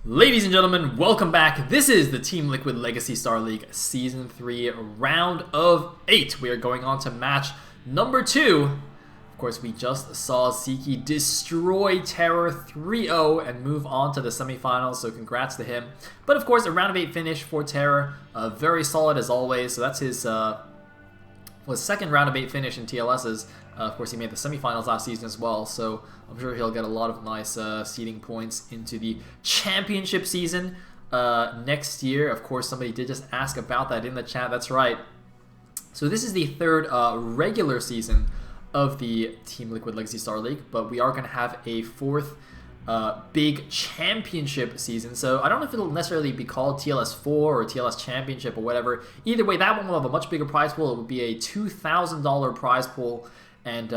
Ladies and gentlemen, welcome back. This is the Team Liquid Legacy Star League Season 3 Round of 8. We are going on to match number 2. Of course, we just saw Zeke destroy Terror 3-0 and move on to the semifinals, so congrats to him. But of course, a round of 8 finish for Terror. Very solid as always, so that's his second round of 8 finish in TLS's. Of course, he made the semifinals last season as well, so I'm sure he'll get a lot of nice seeding points into the championship season next year. Of course, somebody did just ask about that in the chat. That's right. So this is the third regular season of the Team Liquid Legacy Star League, but we are going to have a fourth big championship season. So I don't know if it'll necessarily be called TLS4 or TLS Championship or whatever. Either way, that one will have a much bigger prize pool. It would be a $2,000 prize pool, and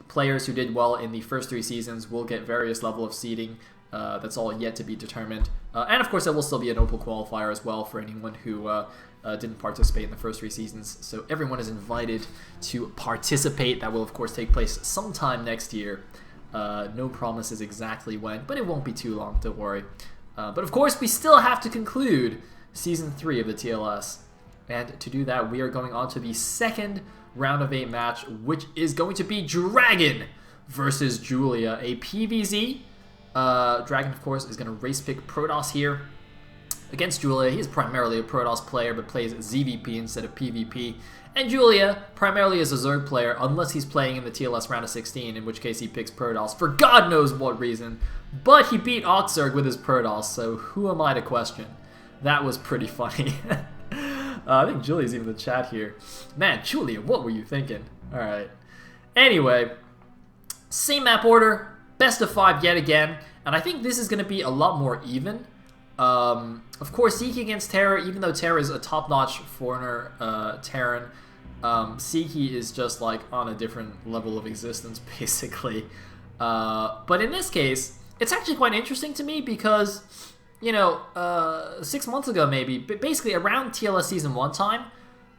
players who did well in the first 3 seasons will get various level of seeding. That's all yet to be determined. And of course, there will still be an Opal qualifier as well for anyone who didn't participate in the first 3 seasons. So everyone is invited to participate. That will, of course, take place sometime next year. No promises exactly when, but it won't be too long, don't worry. But of course, we still have to conclude Season 3 of the TLS. And to do that, we are going on to the second round of 8 match, which is going to be DragOn versus Julia, a PvZ. DragOn, of course, is going to race pick Protoss here against Julia. He is primarily a Protoss player, but plays ZVP instead of PvP. And Julia primarily is a Zerg player, unless he's playing in the TLS round of 16, in which case he picks Protoss for God knows what reason. But he beat Oxzerg with his Protoss, so who am I to question? That was pretty funny. I think Julia's even in the chat here. Man, Julia, what were you thinking? Alright. Anyway, same map order, best of 5 yet again, and I think this is going to be a lot more even. Of course, Zeke against Terra, even though Terra is a top-notch foreigner Terran, Zeke is just like on a different level of existence, basically. But in this case, it's actually quite interesting to me because, you know, 6 months ago maybe, but basically around TLS Season 1 time,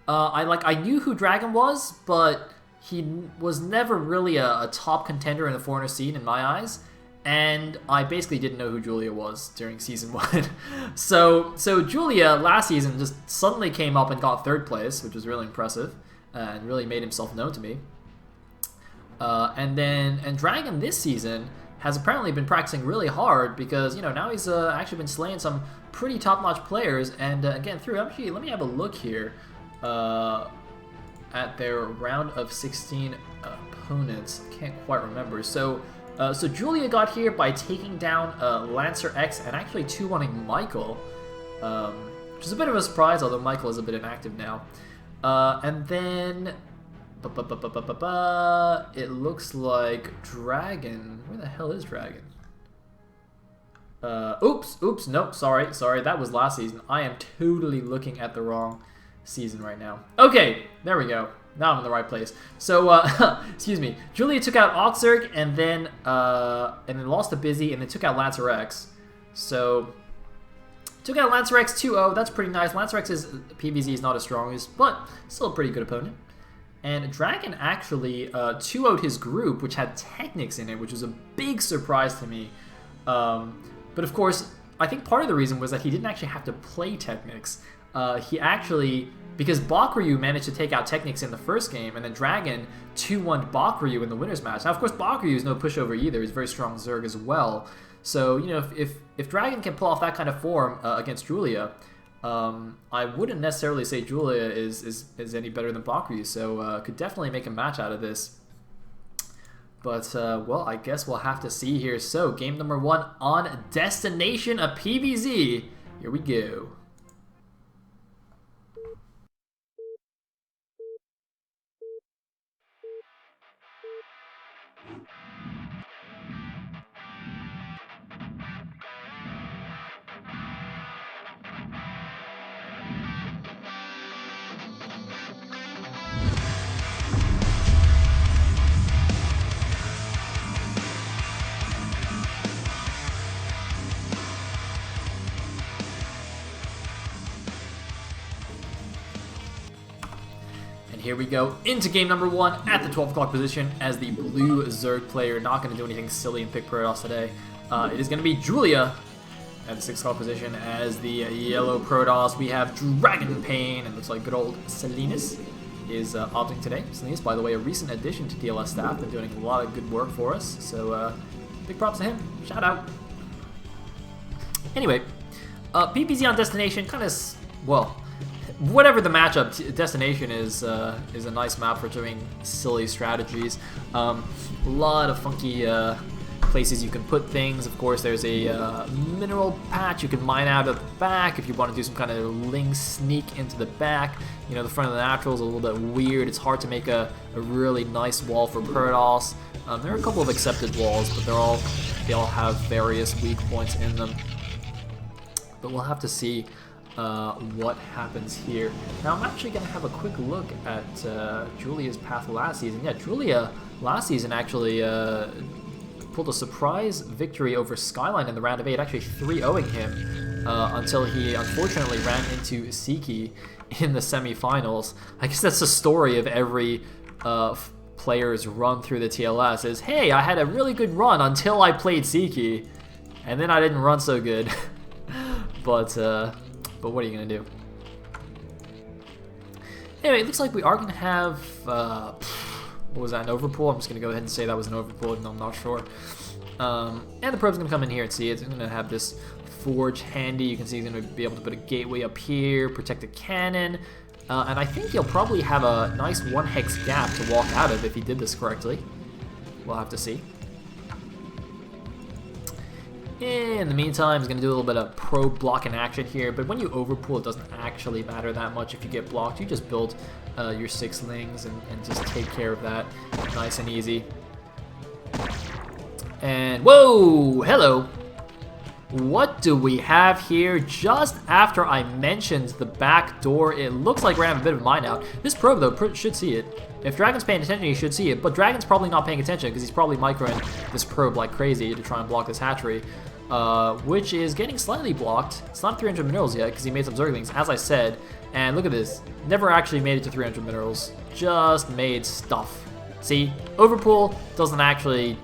I knew who DragOn was, but he was never really a top contender in the foreigner scene in my eyes. And I basically didn't know who Julia was during Season 1. So Julia last season just suddenly came up and got 3rd place, which was really impressive, and really made himself known to me. And DragOn this season has apparently been practicing really hard because, you know, now he's actually been slaying some pretty top-notch players. And again, actually, let me have a look here at their round of 16 opponents. Can't quite remember. So Julia got here by taking down Lancer X and actually 2-1ing Michael, which is a bit of a surprise, although Michael is a bit inactive now. And then it looks like DragOn. Where the hell is DragOn? Oops, nope, sorry, that was last season. I am totally looking at the wrong season right now. Okay, there we go. Now I'm in the right place. So, excuse me. Julia took out Oxzerg and then lost to Busy and then took out Lancer X. So, took out Lancer X 2-0. That's pretty nice. Lancer X's PvZ is not as strong as, but still a pretty good opponent. And DragOn actually 2-0'd his group, which had Technics in it, which was a big surprise to me. But of course, I think part of the reason was that he didn't actually have to play Technics. He actually, because Bakryu managed to take out Technics in the first game, and then DragOn 2-1'd Bakryu in the winner's match. Now, of course, Bakryu is no pushover either. He's a very strong Zerg as well. So, you know, if DragOn can pull off that kind of form against Julia, I wouldn't necessarily say Julia is any better than Bakryu, so could definitely make a match out of this. But, well, I guess we'll have to see here. So, game number 1 on Destination, a PvZ. Here we go. Here we go into game number 1 at the 12 o'clock position as the blue Zerg player. Not going to do anything silly and pick Protoss today. It is going to be Julia at the 6 call position as the yellow Protoss. We have Dragon Pain, and looks like good old Salinas is opting today. Salinas, by the way, a recent addition to TLS staff, been doing a lot of good work for us, so big props to him. Shout out. Anyway, PPZ on Destination, kind of, well, whatever the matchup, Destination is a nice map for doing silly strategies. A lot of funky places you can put things. Of course, there's a mineral patch you can mine out of the back if you want to do some kind of ling sneak into the back. You know, the front of the natural is a little bit weird. It's hard to make a really nice wall for Protoss. There are a couple of accepted walls, but they all have various weak points in them. But we'll have to see what happens here. Now I'm actually going to have a quick look at Julia's path last season. Yeah, Julia last season actually pulled a surprise victory over Skyline in the round of 8, actually 3-0ing him until he unfortunately ran into Siki in the semifinals. I guess that's the story of every player's run through the TLS is, hey, I had a really good run until I played Siki, and then I didn't run so good. But what are you gonna do? Anyway, it looks like we are gonna have what was that, an overpull? I'm just gonna go ahead and say that was an overpull, and I'm not sure. And the probe's gonna come in here and see it. It's gonna have this forge handy. You can see he's gonna be able to put a gateway up here, protect a cannon, and I think he'll probably have a nice 1 hex gap to walk out of if he did this correctly. We'll have to see. In the meantime, he's going to do a little bit of probe blocking action here, but when you overpull, it doesn't actually matter that much if you get blocked. You just build your 6 lings and just take care of that nice and easy. And, whoa, hello. What do we have here? Just after I mentioned the back door, it looks like we're going to have a bit of a mine out. This probe, though, should see it. If Dragon's paying attention, he should see it, but Dragon's probably not paying attention because he's probably microing this probe like crazy to try and block this hatchery, which is getting slightly blocked. It's not 300 minerals yet because he made some Zerglings, as I said, and look at this. Never actually made it to 300 minerals, just made stuff. See, overpull doesn't actually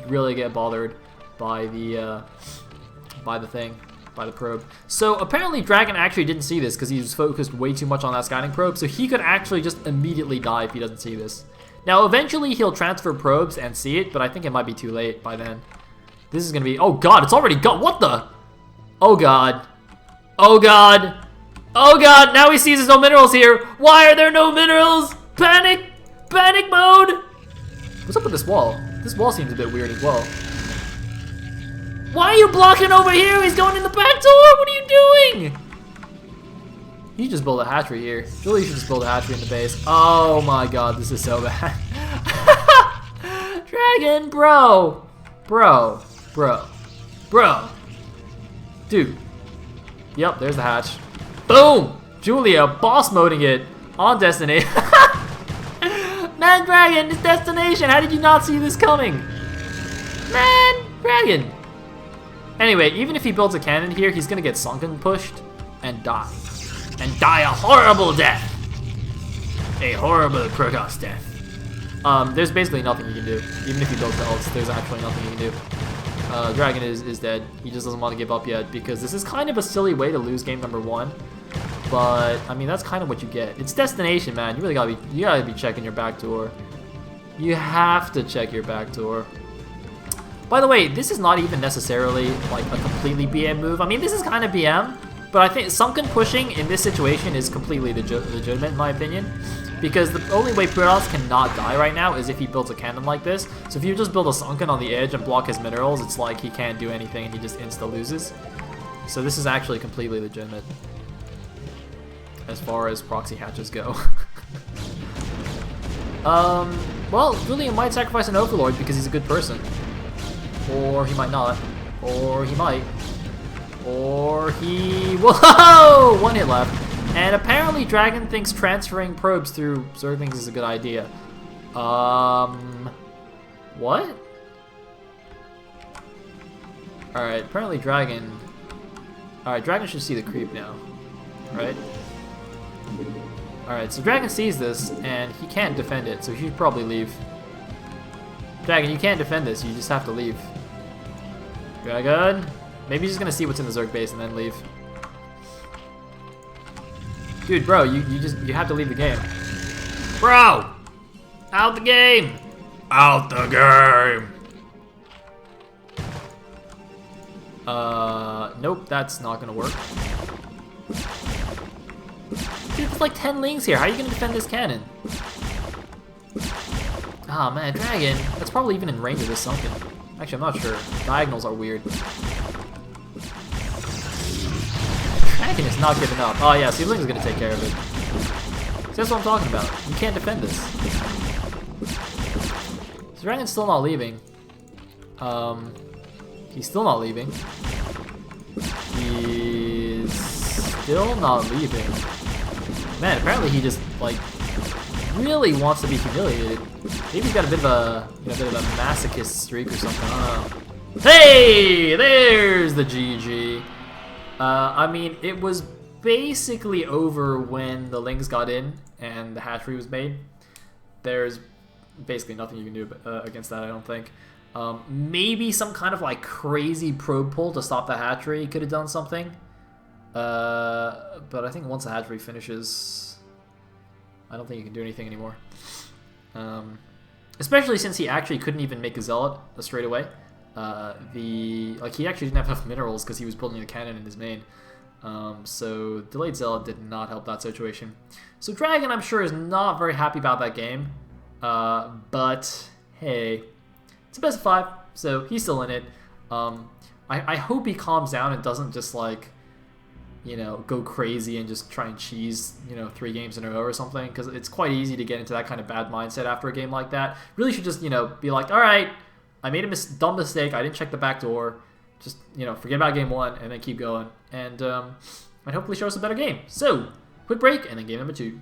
really get bothered by the probe. So apparently Dragon actually didn't see this because he was focused way too much on that scouting probe, so he could actually just immediately die if he doesn't see this. Now eventually he'll transfer probes and see it, but I think it might be too late by then. This is gonna be, oh god, it's already gone, what the? Oh god. Oh god. Oh god, now he sees there's no minerals here. Why are there no minerals? Panic! Panic mode! What's up with this wall? This wall seems a bit weird as well. Why are you blocking over here? He's going in the back door! What are you doing? You just build a hatchery here. Julie should just build a hatchery in the base. Oh my god, this is so bad. Dragon, bro. Bro. Dude. Yep, there's the hatch. Boom! Julia boss moding it on Destination. Man, Dragon, it's Destination. How did you not see this coming? Man, Dragon. Anyway, even if he builds a cannon here, he's gonna get sunken pushed and die. And die a horrible death. A horrible Protoss death. There's basically nothing you can do. Even if he builds the ults, there's actually nothing you can do. Dragon is dead. He just doesn't want to give up yet because this is kind of a silly way to lose game number 1. But I mean, that's kind of what you get. It's Destination, man. You really gotta be checking your back door. You have to check your back door. By the way, this is not even necessarily like a completely BM move. I mean, this is kind of BM, but I think sunken pushing in this situation is completely legitimate in my opinion. Because the only way Protoss cannot die right now is if he builds a cannon like this. So if you just build a sunken on the edge and block his minerals, it's like he can't do anything and he just insta loses. So this is actually completely legitimate as far as proxy hatches go. Well, Julian might sacrifice an Overlord because he's a good person. Or he might not. Or he might. Or he... Whoa! 1 hit left. And apparently Dragon thinks transferring probes through Zerglings is a good idea. What? Alright, apparently Dragon... Alright, Dragon should see the creep now. Right? Alright, so Dragon sees this, and he can't defend it, so he should probably leave. Dragon, you can't defend this, you just have to leave. Dragon? Maybe he's just gonna see what's in the Zerg base and then leave. Dude, bro, you have to leave the game. Bro! Out the game! Out the game! Nope, that's not gonna work. Dude, there's like 10 lings here. How are you gonna defend this cannon? Ah, man, Dragon. That's probably even in range of this Sunken. Actually, I'm not sure. Diagonals are weird. Dragon is not giving up. Oh, yeah, Seedling is gonna take care of it. See, that's what I'm talking about. You can't defend this. So Dragon's still not leaving. He's still not leaving. He's still not leaving. Man, apparently he just, like, really wants to be humiliated. Maybe he's got a bit of a, masochist streak or something. I don't know. Hey! There's the GG. I mean, it was basically over when the Lings got in and the hatchery was made. There's basically nothing you can do against that, I don't think. Maybe some kind of like crazy probe pull to stop the hatchery could have done something. But I think once the hatchery finishes, I don't think you can do anything anymore. Especially since he actually couldn't even make a Zealot straight away. He actually didn't have enough minerals because he was building a cannon in his main. So delayed Zealot did not help that situation. So Dragon, I'm sure, is not very happy about that game. But hey, it's a best of 5, so he's still in it. I hope he calms down and doesn't just like, go crazy and just try and cheese, 3 games in a row or something, because it's quite easy to get into that kind of bad mindset after a game like that. Really should just, be like, all right, I made a dumb mistake, I didn't check the back door, just, forget about game 1 and then keep going, and hopefully show us a better game. So, quick break, and then game number 2.